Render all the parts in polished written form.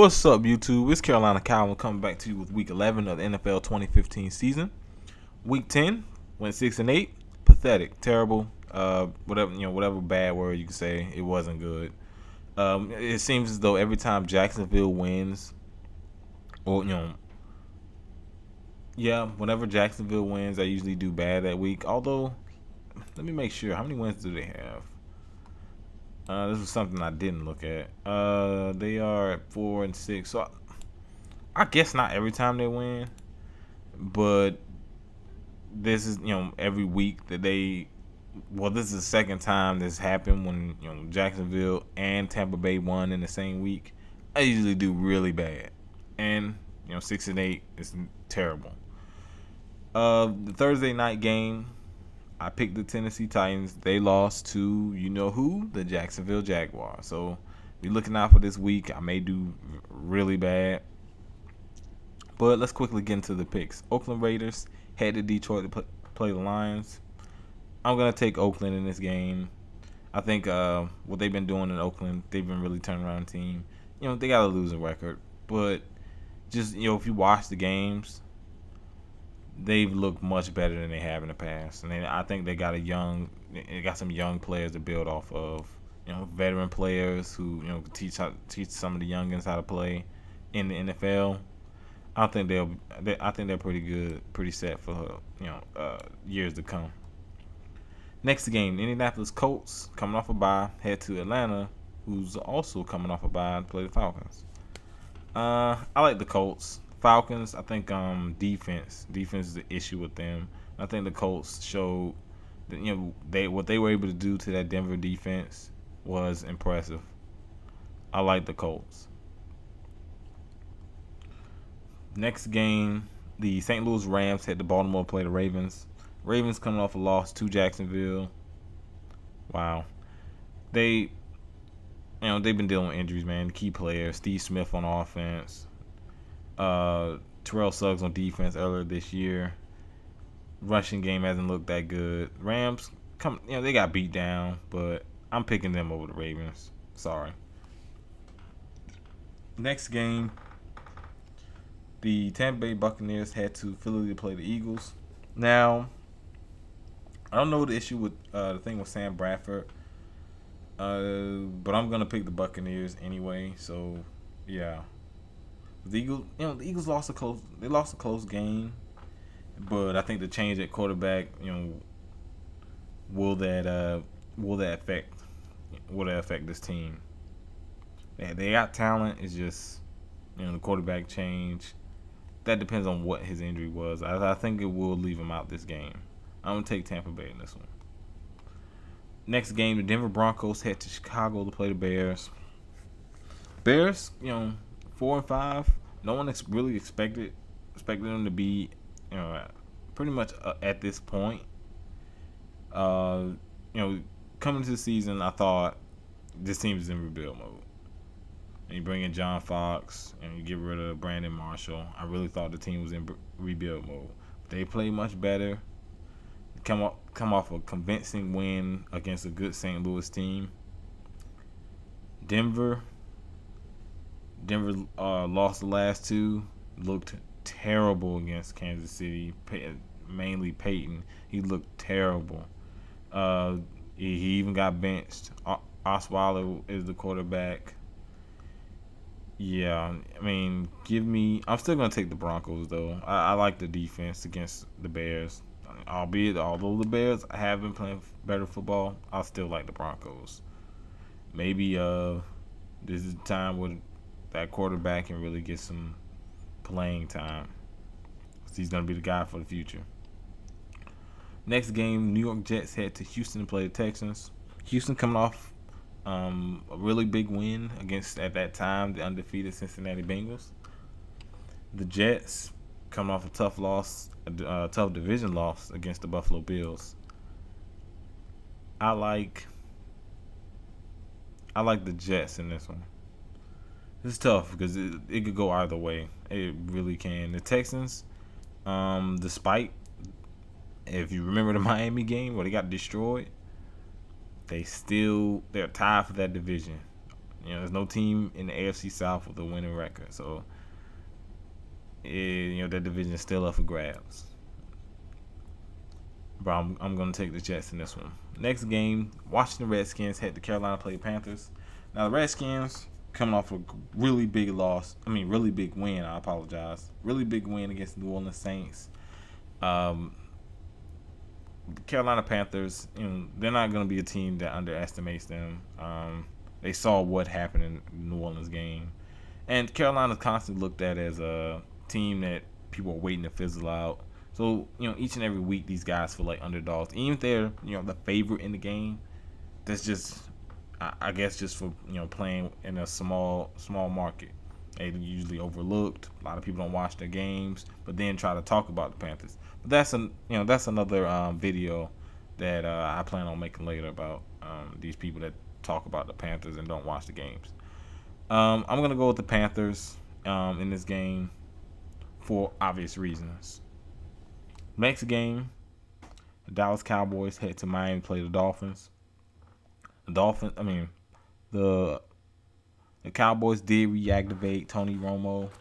What's up, YouTube? It's Carolina Calvin coming back to you with Week 11 of the NFL 2015 season. Week 10 went 6-8. Pathetic, terrible. Whatever bad word you can say, it wasn't good. It seems as though every time Jacksonville wins, or whenever Jacksonville wins, I usually do bad that week. Although, let me make sure, how many wins do they have? This was something I didn't look at. They are at 4-6. So I guess not every time they win, but this is every week that they. Well, this is the second time this happened when Jacksonville and Tampa Bay won in the same week. I usually do really bad, and 6-8 is terrible. The Thursday night game, I picked the Tennessee Titans. They lost to who? The Jacksonville Jaguars. So be looking out for this week. I may do really bad. But let's quickly get into the picks. Oakland Raiders head to Detroit to play the Lions. I'm going to take Oakland in this game. I think what they've been doing in Oakland, they've been really turning around the team. They got a losing record. But just, if you watch the games, they've looked much better than they have in the past, and I think they got some young players to build off of. Veteran players who teach some of the youngins how to play in the NFL. I think they're pretty good, pretty set for years to come. Next game, Indianapolis Colts coming off a bye head to Atlanta, who's also coming off a bye to play the Falcons. I like the Colts. Falcons, I think defense is the issue with them. I think the Colts showed that what they were able to do to that Denver defense was impressive. I like the Colts. Next game, the St. Louis Rams head to Baltimore to play the Ravens. Ravens coming off a loss to Jacksonville. Wow. They've been dealing with injuries, man. Key players, Steve Smith on offense. Terrell Suggs on defense earlier this year. Rushing game hasn't looked that good. Rams they got beat down, but I'm picking them over the Ravens. Sorry. Next game, the Tampa Bay Buccaneers head to Philly to play the Eagles. Now, I don't know what the issue with the thing with Sam Bradford, but I'm gonna pick the Buccaneers anyway. So, yeah. The Eagles lost a close game, but I think the change at quarterback, will that affect this team? They got talent. It's just the quarterback change. That depends on what his injury was. I think it will leave him out this game. I'm gonna take Tampa Bay in this one. Next game, the Denver Broncos head to Chicago to play the Bears. Bears, 4-5. No one really expected them to be, pretty much at this point. Coming to the season, I thought this team is in rebuild mode. And you bring in John Fox and you get rid of Brandon Marshall. I really thought the team was in rebuild mode. They played much better. Come off a convincing win against a good St. Louis team. Denver lost the last two. Looked terrible against Kansas City. Mainly Peyton. He looked terrible. He even got benched. Osweiler is the quarterback. Yeah, I mean, I'm still going to take the Broncos, though. I like the defense against the Bears. Although the Bears have been playing better football, I still like the Broncos. Maybe this is the time where that quarterback can really get some playing time. He's going to be the guy for the future. Next game, New York Jets head to Houston to play the Texans. Houston coming off a really big win against, at that time, the undefeated Cincinnati Bengals. The Jets coming off a tough division loss against the Buffalo Bills. I like the Jets in this one. This is tough because it could go either way. It really can. The Texans, despite, if you remember the Miami game where they got destroyed, they're tied for that division. There's no team in the AFC South with a winning record, so that division is still up for grabs. But I'm going to take the Jets in this one. Next game, Washington Redskins head to Carolina play Panthers. Now, the Redskins coming off a really big really big win, I apologize. Really big win against the New Orleans Saints. The Carolina Panthers, they're not going to be a team that underestimates them. They saw what happened in the New Orleans game. And Carolina's constantly looked at as a team that people are waiting to fizzle out. So, each and every week these guys feel like underdogs. Even if they're, the favorite in the game, that's just, I guess, just for, playing in a small market. They're usually overlooked. A lot of people don't watch their games, but then try to talk about the Panthers. But that's another video that I plan on making later about these people that talk about the Panthers and don't watch the games. I'm going to go with the Panthers in this game for obvious reasons. Next game, the Dallas Cowboys head to Miami to play the Dolphins. The Cowboys did reactivate Tony Romo.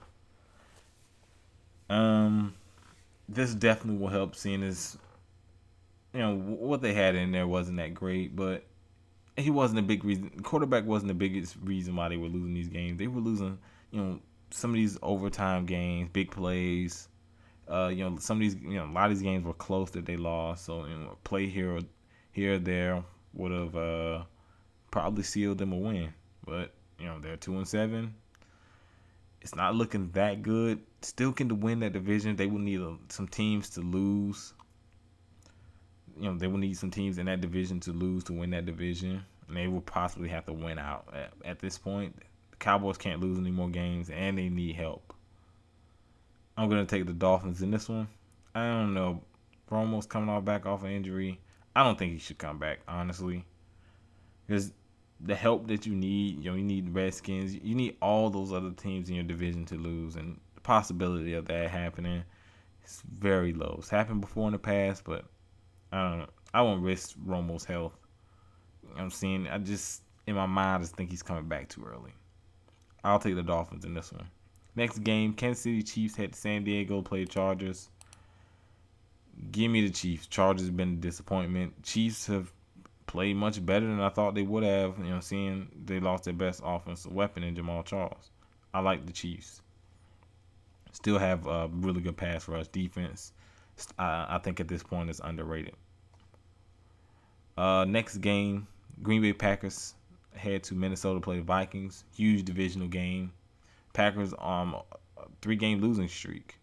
This definitely will help, seeing as what they had in there wasn't that great, but he wasn't a big reason. The quarterback wasn't the biggest reason why they were losing these games. They were losing, some of these overtime games, big plays. Some of these, a lot of these games were close that they lost. So, a play here or there would have probably sealed them a win. But, they're 2-7. It's not looking that good. Still can to win that division. They will need some teams to lose. They will need some teams in that division to lose to win that division. And they will possibly have to win out at this point. The Cowboys can't lose any more games, and they need help. I'm going to take the Dolphins in this one. I don't know. Romo's coming back off an injury. I don't think he should come back, honestly. Because the help that you need, you need the Redskins. You need all those other teams in your division to lose. And the possibility of that happening is very low. It's happened before in the past, but I don't know. I won't risk Romo's health. In my mind, I just think he's coming back too early. I'll take the Dolphins in this one. Next game, Kansas City Chiefs head to San Diego to play the Chargers. Give me the Chiefs. Chargers have been a disappointment. Chiefs have played much better than I thought they would have, seeing they lost their best offensive weapon in Jamal Charles. I like the Chiefs. Still have a really good pass rush defense. I think at this point it's underrated. Next game, Green Bay Packers head to Minnesota to play the Vikings. Huge divisional game. Packers on a 3-game losing streak.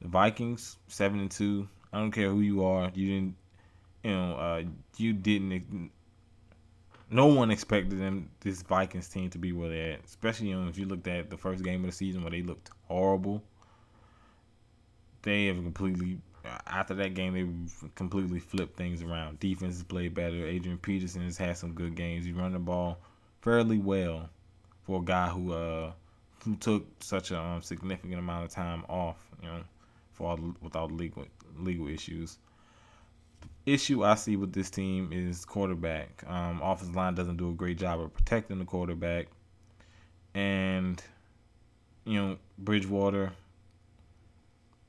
The Vikings 7-2. I don't care who you are. No one expected this Vikings team to be where they're at. Especially if you looked at the first game of the season where they looked horrible. They have after that game, they completely flipped things around. Defense has played better. Adrian Peterson has had some good games. He run the ball fairly well for a guy who took such a significant amount of time off, with all the legal issues. The issue I see with this team is quarterback. Offensive line doesn't do a great job of protecting the quarterback, and Bridgewater,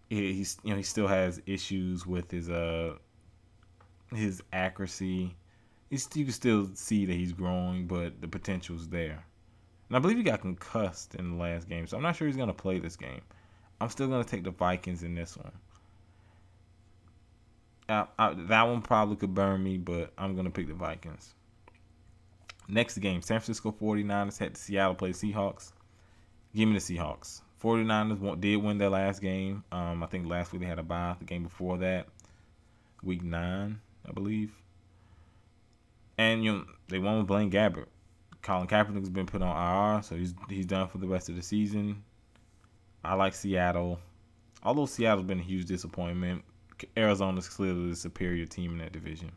he still has issues with his accuracy. You can still see that he's growing, but the potential's there. And I believe he got concussed in the last game, so I'm not sure he's going to play this game. I'm still going to take the Vikings in this one. That one probably could burn me, but I'm going to pick the Vikings. Next game, San Francisco 49ers head to Seattle to play Seahawks. Give me the Seahawks. 49ers did win their last game. I think last week they had a bye. The game before that, week 9, I believe. And they won with Blaine Gabbert. Colin Kaepernick has been put on IR, so he's done for the rest of the season. I like Seattle. Although Seattle's been a huge disappointment, Arizona's clearly the superior team in that division.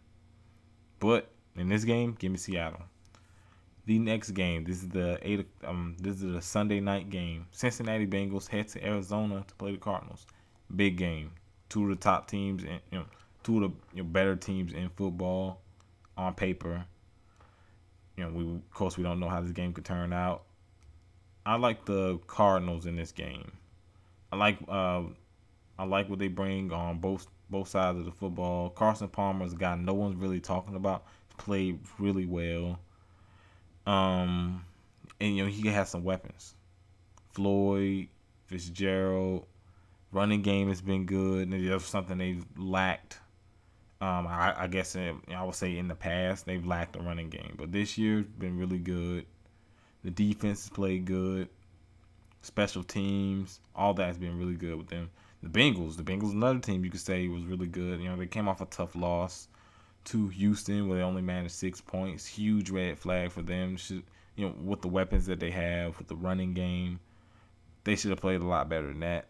But in this game, give me Seattle. The next game, this is the Sunday night game. Cincinnati Bengals head to Arizona to play the Cardinals. Big game. Two of the top teams and, two of the better teams in football on paper. Of course we don't know how this game could turn out. I like the Cardinals in this game. I like what they bring on both sides of the football. Carson Palmer is a guy no one's really talking about. He's played really well. And he has some weapons. Floyd, Fitzgerald, running game has been good. And that's something they've lacked. I guess I would say in the past they've lacked a running game, but this year's been really good. The defense has played good. Special teams, all that's been really good with them. The Bengals, another team you could say was really good. They came off a tough loss to Houston where they only managed 6 points. Huge red flag for them. With the weapons that they have, with the running game, they should have played a lot better than that.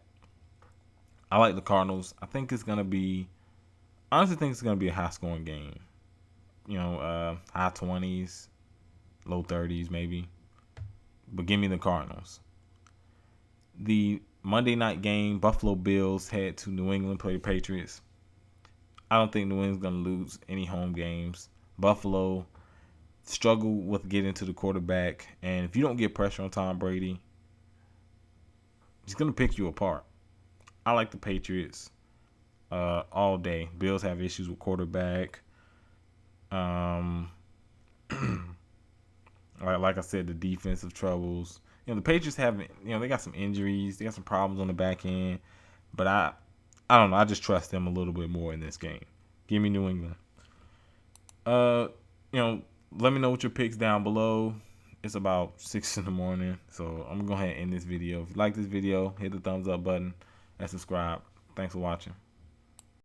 I like the Cardinals. I think it's gonna be. I honestly think it's gonna be a high scoring game. High 20s, low 30s maybe. But give me the Cardinals. The Monday night game, Buffalo Bills head to New England, play the Patriots. I don't think New England's going to lose any home games. Buffalo struggle with getting to the quarterback, and if you don't get pressure on Tom Brady, he's going to pick you apart. I like the Patriots all day. Bills have issues with quarterback. Like I said, the defensive troubles. The Patriots haven't. They got some injuries. They got some problems on the back end. But I don't know. I just trust them a little bit more in this game. Give me New England. Let me know what your picks down below. It's about 6 in the morning, so I'm gonna go ahead and end this video. If you like this video, hit the thumbs up button and subscribe. Thanks for watching.